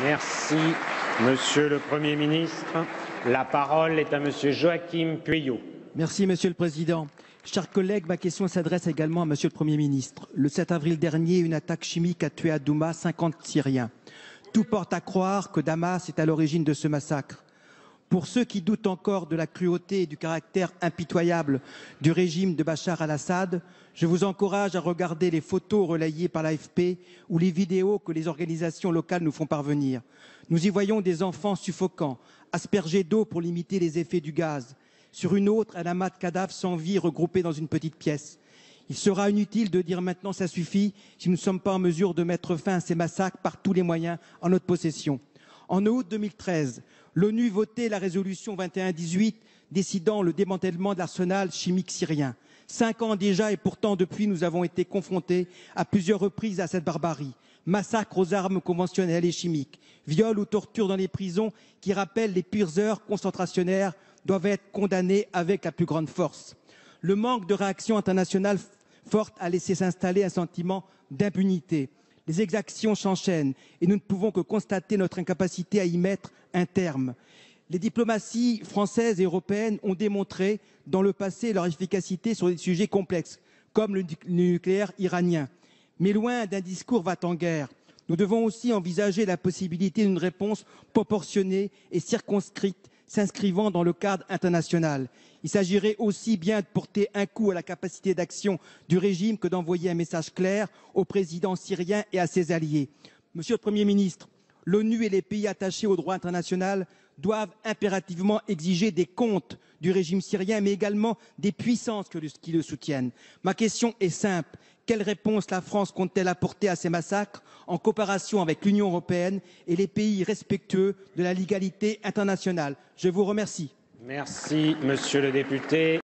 Merci, Monsieur le Premier ministre. La parole est à Monsieur Joachim Pueyo. Merci, Monsieur le Président. Chers collègues, ma question s'adresse également à Monsieur le Premier ministre. Le 7 avril dernier, une attaque chimique a tué à Douma 50 Syriens. Tout porte à croire que Damas est à l'origine de ce massacre. Pour ceux qui doutent encore de la cruauté et du caractère impitoyable du régime de Bachar al-Assad, je vous encourage à regarder les photos relayées par l'AFP ou les vidéos que les organisations locales nous font parvenir. Nous y voyons des enfants suffocants, aspergés d'eau pour limiter les effets du gaz. Sur une autre, un amas de cadavres sans vie regroupés dans une petite pièce. Il sera inutile de dire maintenant ça suffit si nous ne sommes pas en mesure de mettre fin à ces massacres par tous les moyens en notre possession. En août 2013, l'ONU votait la résolution 2118 décidant le démantèlement de l'arsenal chimique syrien. 5 ans déjà et pourtant depuis nous avons été confrontés à plusieurs reprises à cette barbarie. Massacres aux armes conventionnelles et chimiques, viols ou tortures dans les prisons qui rappellent les pires heures concentrationnaires doivent être condamnés avec la plus grande force. Le manque de réaction internationale forte a laissé s'installer un sentiment d'impunité. Les exactions s'enchaînent et nous ne pouvons que constater notre incapacité à y mettre un terme. Les diplomaties françaises et européennes ont démontré dans le passé leur efficacité sur des sujets complexes, comme le nucléaire iranien. Mais loin d'un discours va-t-en-guerre, nous devons aussi envisager la possibilité d'une réponse proportionnée et circonscrite s'inscrivant dans le cadre international. Il s'agirait aussi bien de porter un coup à la capacité d'action du régime que d'envoyer un message clair au président syrien et à ses alliés. Monsieur le Premier ministre, l'ONU et les pays attachés au droit international doivent impérativement exiger des comptes du régime syrien, mais également des puissances qui le soutiennent. Ma question est simple. Quelle réponse la France compte-t-elle apporter à ces massacres en coopération avec l'Union européenne et les pays respectueux de la légalité internationale? Je vous remercie. Merci, Monsieur le député.